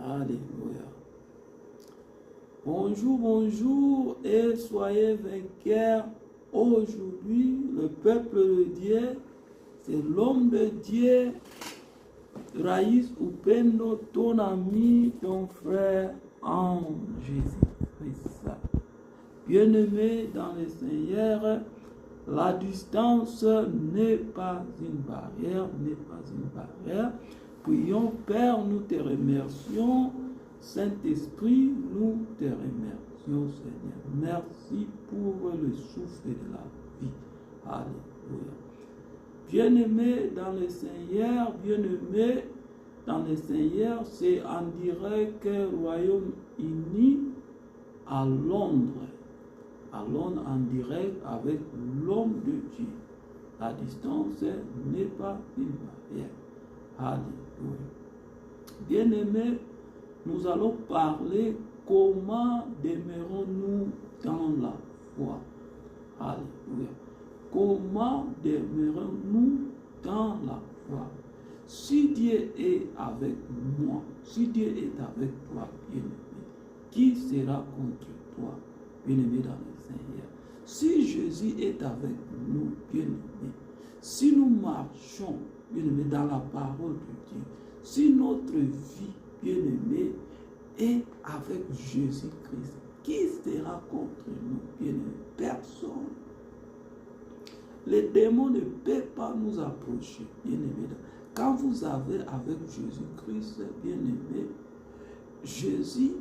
Alléluia. Bonjour, bonjour et soyez vainqueurs. Aujourd'hui, le peuple de Dieu, c'est l'homme de Dieu, Raïs Upendo, ton ami, ton frère en Jésus-Christ. Bien-aimé dans le Seigneur, la distance n'est pas une barrière, Prions, Père, nous te remercions. Saint-Esprit, nous te remercions, Seigneur. Merci pour le souffle de la vie. Alléluia. Bien-aimé dans le Seigneur, c'est en direct Royaume-Uni à Londres. À Londres en direct avec l'homme de Dieu. La distance n'est pas une barrière. Alléluia. Bien-aimé, nous allons parler comment demeurons-nous dans la foi. Alléluia. Comment demeurons-nous dans la foi? Si Dieu est avec moi, si Dieu est avec toi, bien-aimé, qui sera contre toi, bien-aimé dans le Seigneur? Si Jésus est avec nous, bien-aimé, si nous marchons, bien-aimé, dans la parole de Dieu, si notre vie, bien-aimé, est avec Jésus-Christ, qui sera contre nous, bien-aimé? Personne. Les démons ne peuvent pas nous approcher, bien-aimé. Quand vous avez avec Jésus-Christ, bien-aimé, Jésus,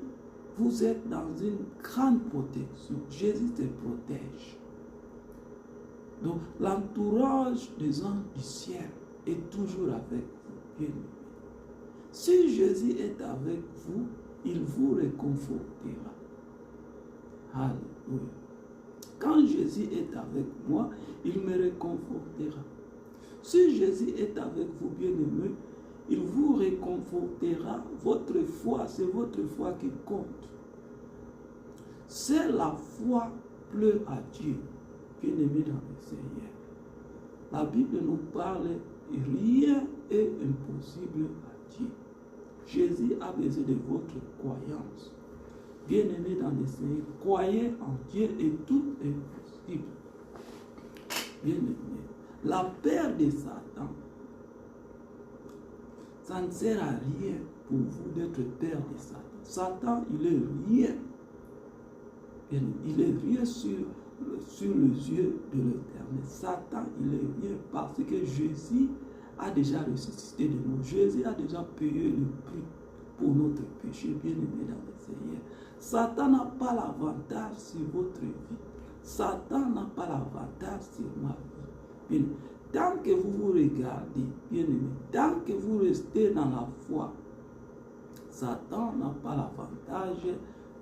vous êtes dans une grande protection. Jésus te protège. Donc, l'entourage des anges du ciel est toujours avec vous, bien-aimé. Si Jésus est avec vous, il vous réconfortera. Alléluia. Quand Jésus est avec moi, il me réconfortera. Si Jésus est avec vous, bien-aimé, il vous réconfortera. Votre foi, c'est votre foi qui compte. C'est la foi pleure à Dieu, bien-aimé dans le Seigneur. La Bible nous parle, rien est impossible à Dieu. Jésus a besoin de votre croyance. Bien-aimé dans le Seigneur, croyez en Dieu et tout est possible. Bien-aimé, la peur de Satan, ça ne sert à rien pour vous d'être peur de Satan. Satan, il est rien. Il est rien sur les yeux de l'Éternel. Satan, il est rien parce que Jésus a déjà ressuscité de nous. Jésus a déjà payé le prix pour notre péché, bien-aimé dans le Seigneur. Satan n'a pas l'avantage sur votre vie. Satan n'a pas l'avantage sur ma vie. Bien, tant que vous vous regardez, bien-aimé, tant que vous restez dans la foi, Satan n'a pas l'avantage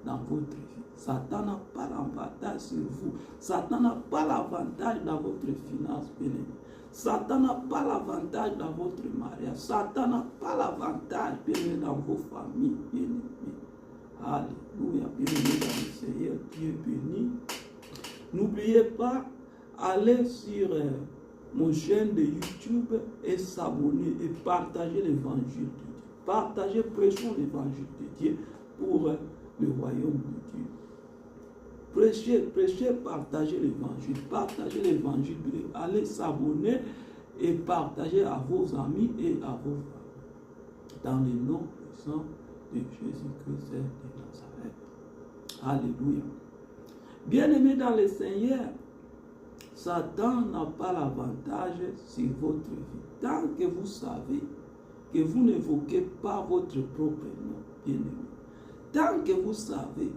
dans votre vie. Satan n'a pas l'avantage sur vous. Satan n'a pas l'avantage dans votre finance, bien-aimé. Satan n'a pas l'avantage dans votre mariage. Satan n'a pas l'avantage, bien-aimé, dans vos familles, bien-aimé. Alléluia, bien-aimé dans le Seigneur, Dieu béni. N'oubliez pas, aller sur mon chaîne de YouTube et s'abonner et partager l'évangile de Dieu. Partagez, prêchons l'évangile de Dieu pour le royaume de Dieu. Prêchez, partagez l'évangile de Dieu. Allez s'abonner et partagez à vos amis et à vos familles. Dans le nom puissant de Jésus-Christ de Nazareth. Alléluia. Bien-aimés dans le Seigneur, Satan n'a pas l'avantage sur votre vie. Tant que vous savez que vous n'évoquez pas votre propre nom, bien-aimé. Tant que vous savez,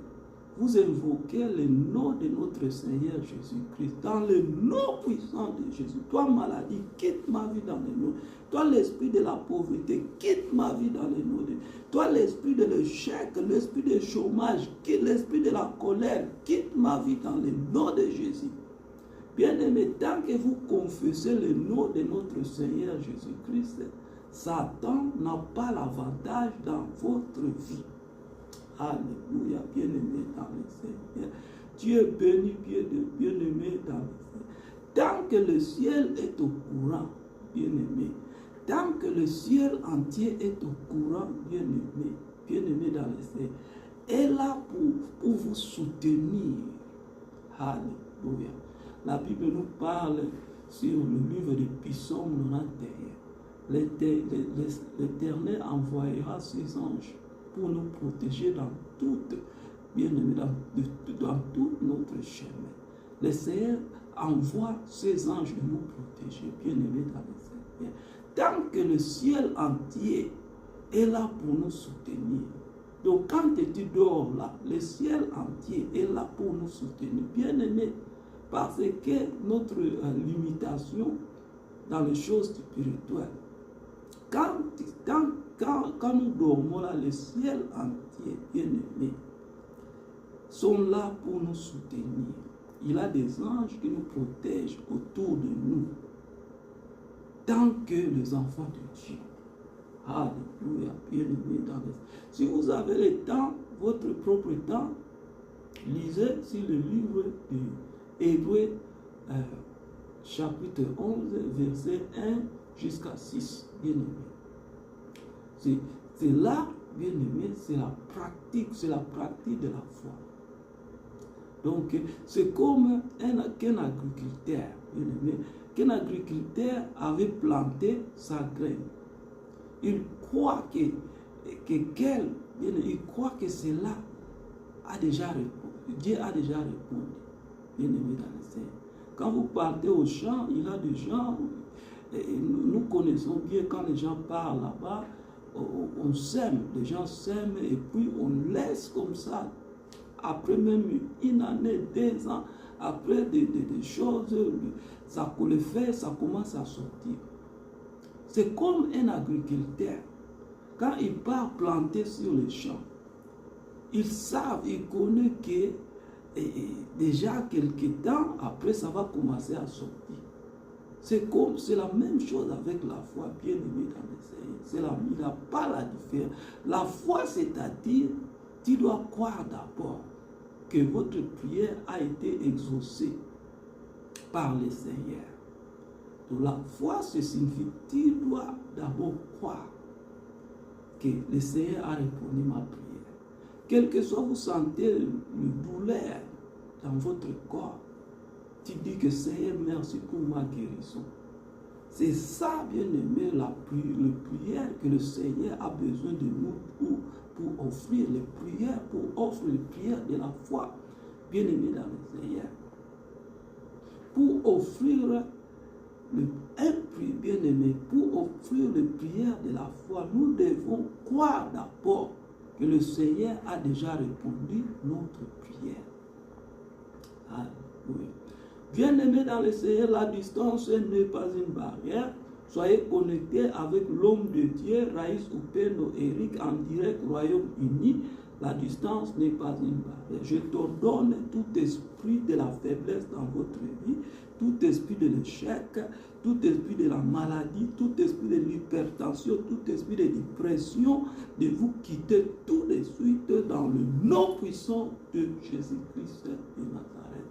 vous invoquez le nom de notre Seigneur Jésus-Christ, dans le nom puissant de Jésus. Toi, maladie, quitte ma vie dans le nom. Toi, l'esprit de la pauvreté, quitte ma vie dans le nom de Dieu. Toi, l'esprit de l'échec, l'esprit de chômage, quitte l'esprit de la colère, quitte ma vie dans le nom de Jésus. Bien-aimé, tant que vous confessez le nom de notre Seigneur Jésus-Christ, Satan n'a pas l'avantage dans votre vie. Alléluia, bien-aimé dans le Seigneur. Dieu béni, bien-aimé dans le Seigneur. Tant que le ciel est au courant, bien-aimé, tant que le ciel entier est au courant, bien-aimé, bien-aimé dans le Seigneur, est là pour vous soutenir. Alléluia. La Bible nous parle sur le livre de Psaume 91. L'Éternel envoyera ses anges pour nous protéger dans toute, bien-aimé, dans tout notre chemin. Le Seigneur envoie ses anges de nous protéger, bien-aimé dans le Seigneur. Tant que le ciel entier est là pour nous soutenir. Donc quand tu dors là, le ciel entier est là pour nous soutenir, bien-aimé, parce que notre limitation dans les choses spirituelles, quand nous dormons là, le ciel entier, bien-aimé, sont là pour nous soutenir. Il a des anges qui nous protègent autour de nous, tant que les enfants de Dieu. Alléluia, bien-aimé dans les... Si vous avez le temps, votre propre temps, lisez sur le livre de Hébreux, chapitre 11, verset 1 jusqu'à 6, bien-aimé. C'est là, bien-aimé, c'est la pratique de la foi. Donc, c'est comme qu'un agriculteur, bien-aimé, qu'un agriculteur avait planté sa graine. Il croit il croit que cela a déjà répondu. Dieu a déjà répondu. Bien-aimé dans le Seigneur. Quand vous partez au champ, il y a des gens, nous connaissons bien quand les gens parlent là-bas, on sème, les gens sèment et puis on laisse comme ça. Après même une année, 2 ans, après des choses, ça le fait, ça commence à sortir. C'est comme un agriculteur. Quand il part planter sur les champs, ils savent, ils connaissent que déjà quelques temps, après ça va commencer à sortir. C'est la même chose avec la foi, bien aimé dans le Seigneur. Il n'y a pas la différence. La foi, c'est-à-dire, tu dois croire d'abord que votre prière a été exaucée par le Seigneur. Donc la foi, ce signifie que tu dois d'abord croire que le Seigneur a répondu à ma prière. Quel que soit vous sentez le douleur dans votre corps, tu dis que Seigneur, merci pour ma guérison. C'est ça, bien-aimé, la prière que le Seigneur a besoin de nous pour offrir les prières, pour offrir les prières de la foi, bien-aimé dans le Seigneur. Pour offrir bien-aimé, pour offrir les prières de la foi, nous devons croire d'abord que le Seigneur a déjà répondu notre prière. Alléluia. Bien-aimé dans le Seigneur, la distance n'est pas une barrière. Soyez connectés avec l'homme de Dieu, Raïs Upendo Eric, en direct Royaume-Uni. La distance n'est pas une barrière. Je t'ordonne tout esprit de la faiblesse dans votre vie, tout esprit de l'échec, tout esprit de la maladie, tout esprit de l'hypertension, tout esprit de dépression, de vous quitter tout de suite dans le nom puissant de Jésus-Christ de Nazareth.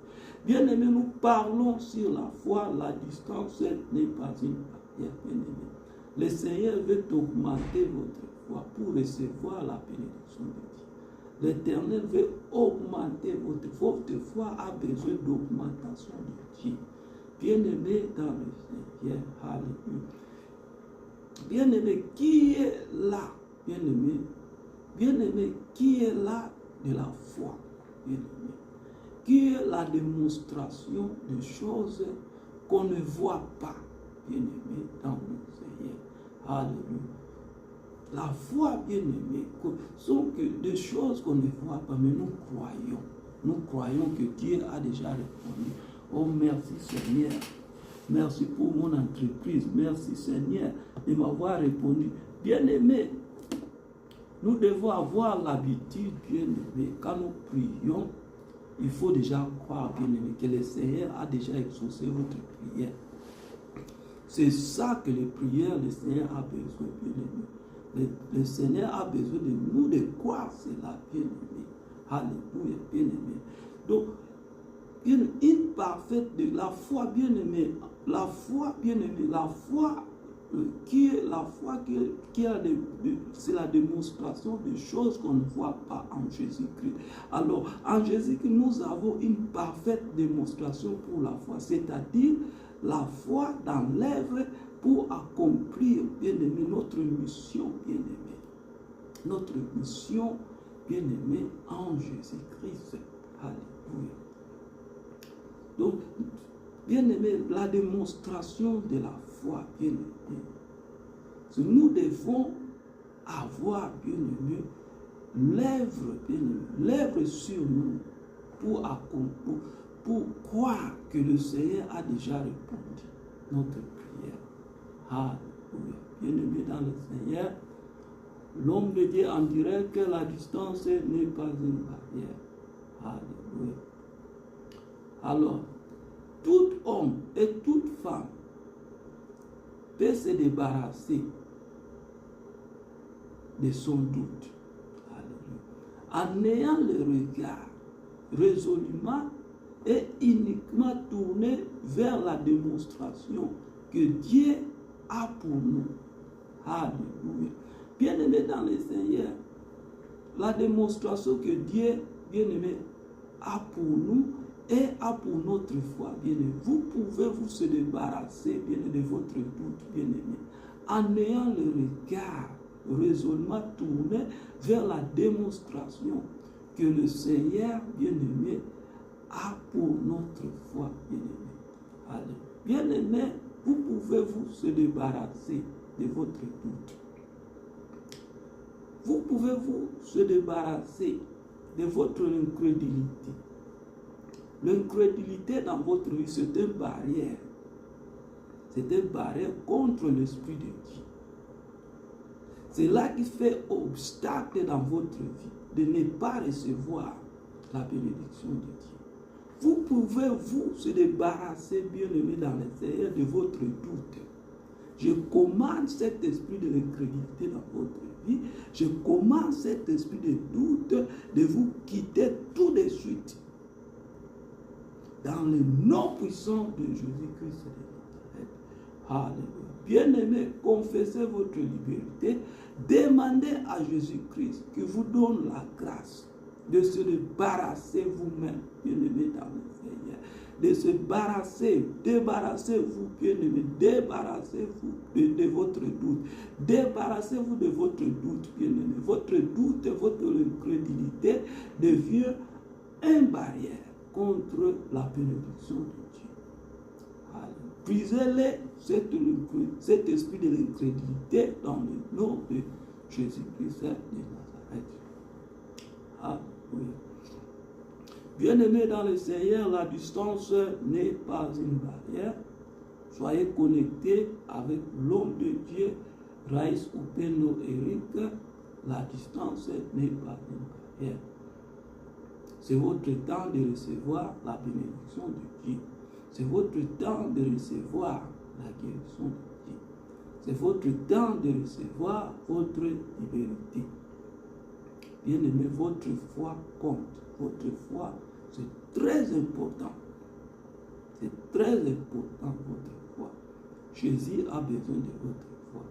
Bien-aimés, nous parlons sur la foi, la distance n'est pas une barrière, bien-aimés. Le Seigneur veut augmenter votre foi pour recevoir la bénédiction de Dieu. L'Éternel veut augmenter votre foi. Votre foi a besoin d'augmentation de Dieu. Bien-aimé dans le Seigneur, alléluia. Bien-aimé, qui est là? Bien-aimé, qui est là de la foi? Bien-aimé, qui est la démonstration de choses qu'on ne voit pas? Bien-aimé dans le Seigneur, alléluia. La foi, bien-aimé, sont que des choses qu'on ne voit pas, mais nous croyons. Nous croyons que Dieu a déjà répondu. Oh, merci Seigneur. Merci pour mon entreprise. Merci Seigneur de m'avoir répondu. Bien-aimé, nous devons avoir l'habitude, bien-aimé, quand nous prions, il faut déjà croire, bien-aimé, que le Seigneur a déjà exaucé votre prière. C'est ça que les prières, le Seigneur a besoin, bien-aimé. Le Seigneur a besoin de nous de croire cela, bien-aimé. Alléluia, bien-aimé. Donc, une parfaite de la foi, bien-aimé. La foi, bien-aimé, la foi qui est la foi c'est la démonstration de choses qu'on ne voit pas en Jésus-Christ. Alors, en Jésus-Christ, nous avons une parfaite démonstration pour la foi, c'est-à-dire la foi dans l'œuvre pour accomplir, bien-aimé, notre mission, bien-aimé. Notre mission, bien-aimé, en Jésus-Christ. Alléluia. Donc, bien-aimé, la démonstration de la foi, bien-aimé, nous devons avoir, bien-aimé, l'œuvre sur nous pour croire que le Seigneur a déjà répondu notre prière. Alléluia. Bien-aimé dans le Seigneur, l'homme de Dieu en dirait que la distance n'est pas une barrière. Alléluia. Alors, tout homme et toute femme peut se débarrasser de son doute. Alléluia. En ayant le regard résolument et uniquement tourné vers la démonstration que Dieu a pour nous. Alléluia. Bien-aimé dans le Seigneur, la démonstration que Dieu, bien-aimé, a pour nous et a pour notre foi, bien-aimé. Vous pouvez vous se débarrasser, bien-aimé, de votre doute, bien-aimé, en ayant le regard résolument tourné vers la démonstration que le Seigneur, bien-aimé, a pour notre foi, bien-aimé. Allez, bien-aimé, vous pouvez vous se débarrasser de votre doute. Vous pouvez vous se débarrasser de votre incrédulité. L'incrédulité dans votre vie, c'est une barrière. C'est une barrière contre l'Esprit de Dieu. C'est là qui fait obstacle dans votre vie de ne pas recevoir la bénédiction de Dieu. Vous pouvez vous se débarrasser, bien-aimé dans le Seigneur, de votre doute. Je commande cet esprit de l'incrédulité dans votre vie. Je commande cet esprit de doute de vous quitter tout de suite. Dans le nom puissant de Jésus-Christ de Nazareth. Alléluia. Bien-aimé, confessez votre liberté. Demandez à Jésus-Christ qui vous donne la grâce de se débarrasser vous-même, bien-aimé dans le Seigneur. De se débarrassez-vous, bien-aimé, débarrassez-vous de votre doute. Débarrassez-vous de votre doute, bien-aimé. Votre doute, votre incrédulité devient une barrière contre la bénédiction de Dieu. Brisez-les cet esprit de l'incrédulité dans le nom de Jésus-Christ de Nazareth. Alléluia. Bien-aimés dans le Seigneur, la distance n'est pas une barrière. Soyez connectés avec l'homme de Dieu, Raïs Upeno Eric. La distance n'est pas une barrière. C'est votre temps de recevoir la bénédiction de Dieu. C'est votre temps de recevoir la guérison de Dieu. C'est votre temps de recevoir votre liberté. Bien-aimé, votre foi compte. Votre foi, c'est très important. C'est très important, votre foi. Jésus a besoin de votre foi.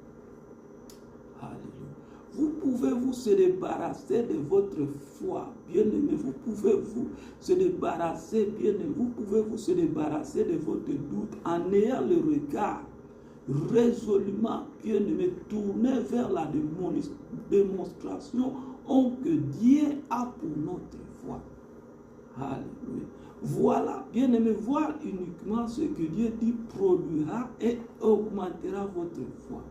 Alléluia. Vous pouvez vous se débarrasser de votre foi, bien-aimé. Vous pouvez vous se débarrasser, bien-aimé. Vous pouvez vous se débarrasser de votre doute en ayant le regard résolument, bien-aimé, tourné vers la démonstration que Dieu a pour notre foi. Alléluia. Voilà, bien-aimé, voir uniquement ce que Dieu dit produira et augmentera votre foi.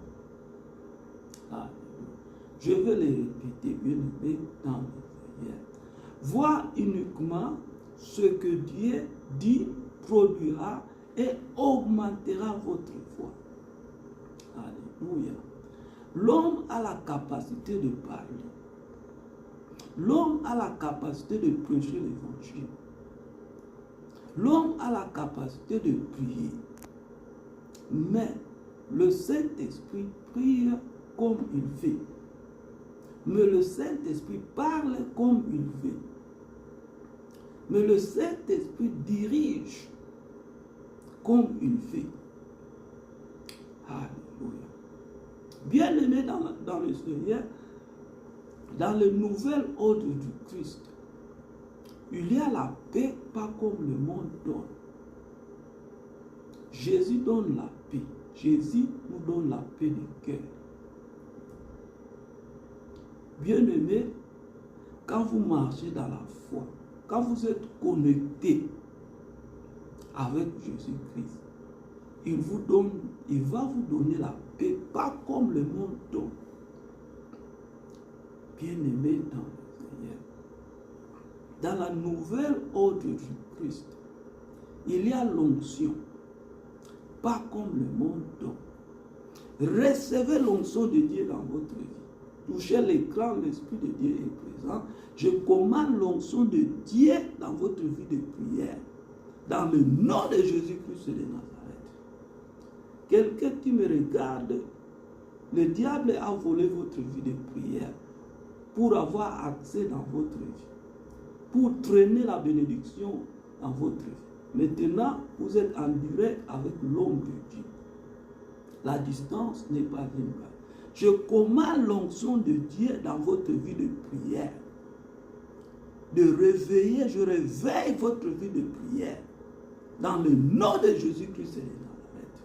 Alléluia. Je vais le répéter, bien-aimé, dans le Seigneur. Voir uniquement ce que Dieu dit produira et augmentera votre foi. Alléluia. L'homme a la capacité de parler. L'homme a la capacité de prêcher l'évangile. L'homme a la capacité de prier. Mais le Saint-Esprit prie comme il veut. Mais le Saint-Esprit parle comme il veut. Mais le Saint-Esprit dirige comme il veut. Alléluia. Bien-aimés dans le Seigneur, dans le nouvel ordre du Christ, il y a la paix, pas comme le monde donne. Jésus donne la paix. Jésus nous donne la paix du cœur. Bien-aimés, quand vous marchez dans la foi, quand vous êtes connecté avec Jésus-Christ, il va vous donner la paix, pas comme le monde donne. Bien-aimés dans le Seigneur, dans la nouvelle ordre du Christ, il y a l'onction, pas comme le monde donne. Recevez l'onction de Dieu dans votre vie. Touchez l'écran, l'Esprit de Dieu est présent. Je commande l'onction de Dieu dans votre vie de prière. Dans le nom de Jésus-Christ de Nazareth. Quelqu'un qui me regarde, le diable a volé votre vie de prière pour avoir accès dans votre vie, pour traîner la bénédiction dans votre vie. Maintenant, vous êtes en direct avec l'homme de Dieu. La distance n'est pas une barrière. Je commande l'onction de Dieu dans votre vie de prière. De réveiller, je réveille votre vie de prière. Dans le nom de Jésus-Christ de Nazareth.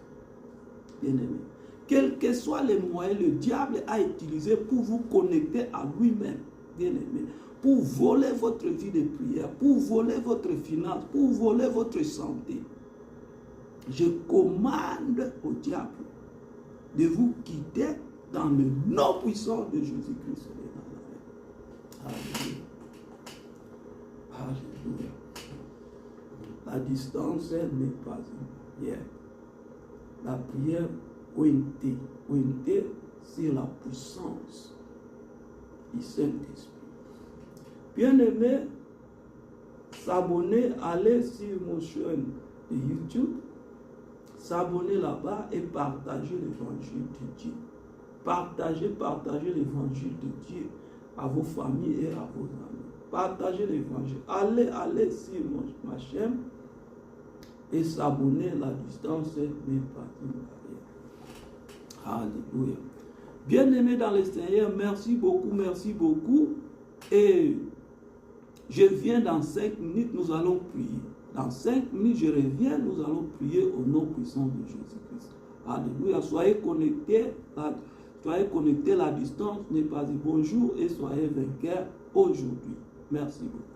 Bien-aimé. Quels que soient les moyens, le diable a utilisé pour vous connecter à lui-même. Bien-aimé. Pour voler votre vie de prière, pour voler votre finance, pour voler votre santé. Je commande au diable de vous quitter dans le nom puissant de Jésus-Christ de Nazareth. Alléluia. Alléluia. La distance n'est pas une prière. La prière pointée sur la puissance du Saint-Esprit. Bien-aimé, s'abonner, aller sur mon chaîne de YouTube, s'abonner là-bas et partager l'évangile de Dieu. Partagez l'évangile de Dieu à vos familles et à vos amis. Partagez l'évangile. Allez sur ma chaîne et s'abonner. La distance n'est pas une barrière. Alléluia. Bien-aimés dans le Seigneur, merci beaucoup. Et je viens dans 5 minutes, nous allons prier. Dans 5 minutes, je reviens, nous allons prier au nom puissant de Jésus-Christ. Alléluia. Soyez connectés, la distance n'est pas dit. Bonjour et soyez vainqueurs aujourd'hui. Merci beaucoup.